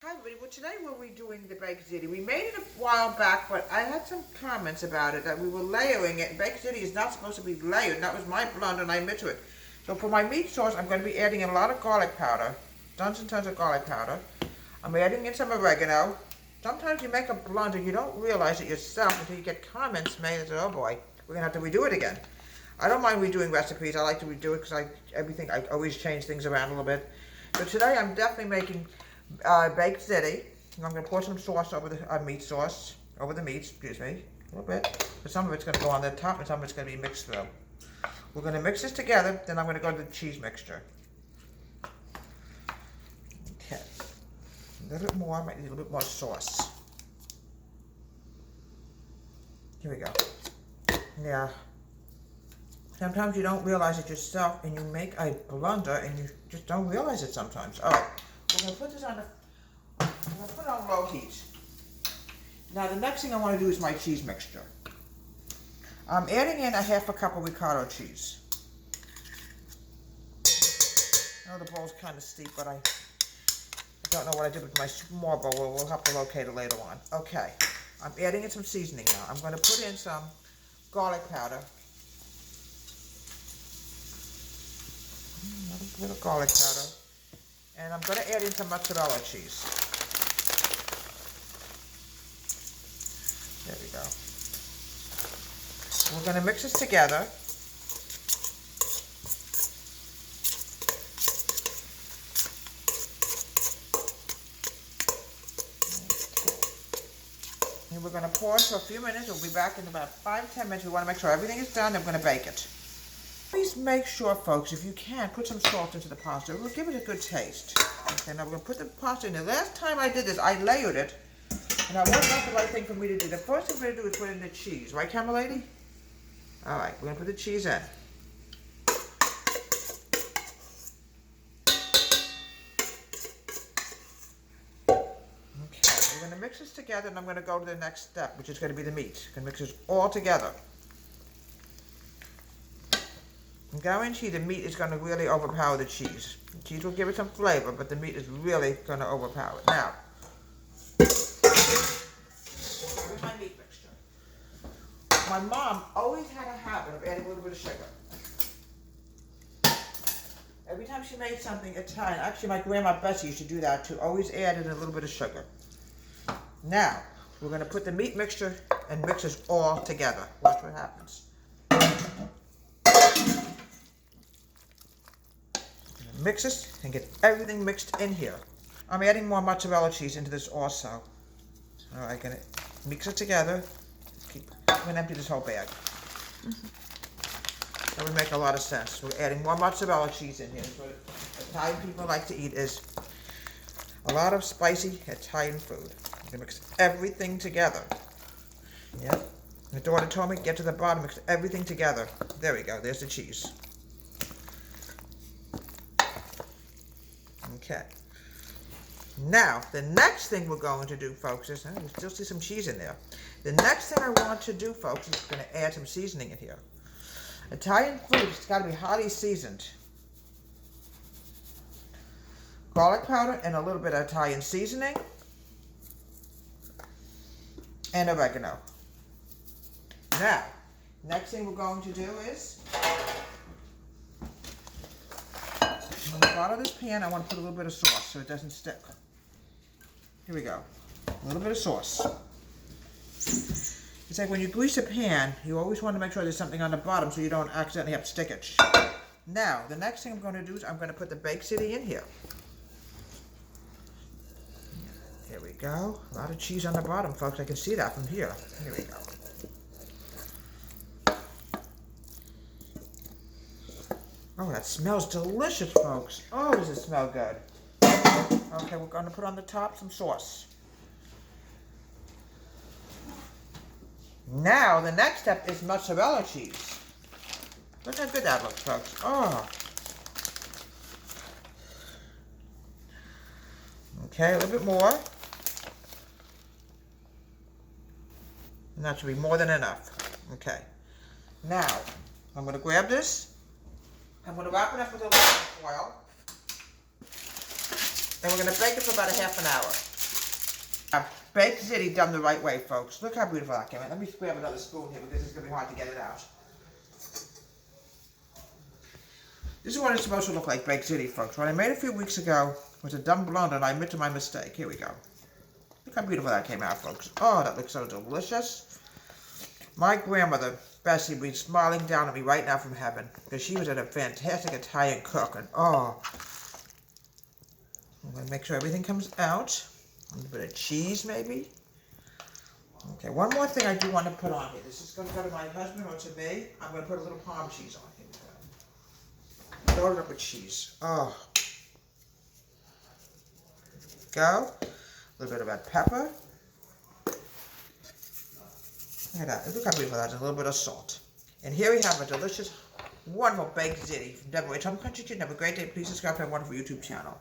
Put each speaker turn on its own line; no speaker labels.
Hi everybody, well today we're doing the baked ziti. We made it a while back, but I had some comments about it, that we were layering it. Baked ziti is not supposed to be layered, and that was my blunder and I admit to it. So for my meat sauce, I'm going to be adding in a lot of garlic powder, tons and tons of garlic powder. I'm adding in some oregano. Sometimes you make a blunder, you don't realize it yourself until you get comments made and say, oh boy, we're going to have to redo it again. I don't mind redoing recipes, I like to redo it because I always change things around a little bit. So today I'm definitely making baked ziti. I'm going to pour some sauce over the meat sauce, over the meat, excuse me, a little bit. But some of it's going to go on the top and some of it's going to be mixed through. We're going to mix this together, then I'm going to go to the cheese mixture. Okay. A little bit more, might need a little bit more sauce. Here we go. Yeah. Sometimes you don't realize it yourself and you make a blunder and you just don't realize it sometimes. Alright. We're going to put this on I'm going to put it on low heat. Now the next thing I want to do is my cheese mixture. I'm adding in a half a cup of ricotta cheese. I know the bowl's kind of steep, but I don't know what I did with my small bowl. We'll have to locate it later on. Okay, I'm adding in some seasoning now. I'm going to put in some garlic powder. A little bit of garlic powder. And I'm going to add in some mozzarella cheese. There we go. We're going to mix this together. And we're going to pause for a few minutes. We'll be back in about 5-10 minutes. We want to make sure everything is done. I'm going to bake it. Please make sure, folks, if you can, put some salt into the pasta. It will give it a good taste. Okay, now we're going to put the pasta in. The last time I did this, I layered it, and that wasn't the right thing for me to do. The first thing we're going to do is put in the cheese. Right, camera lady? All right, we're going to put the cheese in. Okay, we're going to mix this together, and I'm going to go to the next step, which is going to be the meat. I'm going to mix this all together. I guarantee the meat is going to really overpower the cheese. The cheese will give it some flavor, but the meat is really going to overpower it. Now, here's my meat mixture. My mom always had a habit of adding a little bit of sugar. Every time she made something Italian, actually my grandma Bessie used to do that too, always added a little bit of sugar. Now, we're going to put the meat mixture and mix this all together. Watch what happens. Mix this and get everything mixed in here. I'm adding more mozzarella cheese into this also. Alright, gonna mix it together. I'm gonna empty this whole bag. That would make a lot of sense. We're adding more mozzarella cheese in here. That's what Italian people like to eat, is a lot of spicy Italian food. I'm gonna mix everything together. Yep. My daughter told me, get to the bottom, mix everything together. There we go, there's the cheese. Okay. Now, the next thing we're going to do, folks, is, we still see some cheese in there. The next thing I want to do, folks, is going to add some seasoning in here. Italian food has got to be highly seasoned. Garlic powder and a little bit of Italian seasoning. And oregano. Now, next thing we're going to do is, on the bottom of this pan, I want to put a little bit of sauce so it doesn't stick. Here we go. A little bit of sauce. It's like when you grease a pan, you always want to make sure there's something on the bottom so you don't accidentally have stickage. Now, the next thing I'm going to do is I'm going to put the baked ziti in here. Here we go. A lot of cheese on the bottom, folks. I can see that from here. Here we go. Oh, that smells delicious, folks. Oh, does it smell good. Okay, we're going to put on the top some sauce. Now, the next step is mozzarella cheese. Look how good that looks, folks. Oh. Okay, a little bit more. And that should be more than enough. Okay. Now, I'm going to grab this. I'm going to wrap it up with a little foil. And we're going to bake it for about a half an hour. Baked ziti done the right way, folks. Look how beautiful that came out. Let me grab another spoon here because it's going to be hard to get it out. This is what it's supposed to look like, baked ziti, folks. What I made a few weeks ago was a dumb blunder and I admit to my mistake. Here we go. Look how beautiful that came out, folks. Oh, that looks so delicious. My grandmother, Bessie, would be smiling down at me right now from heaven because she was a fantastic Italian cook. And oh, I'm going to make sure everything comes out. A little bit of cheese, maybe. Okay, one more thing I do want to put on here. This is going to go to my husband or to me. I'm going to put a little palm cheese on here. Load it up with cheese. Oh. Go. A little bit of red pepper. Look at that. Look how beautiful that is. A little bit of salt. And here we have a delicious, wonderful baked ziti from Deborah Tom Country Kitchen. Have a great day. Please subscribe to my wonderful YouTube channel.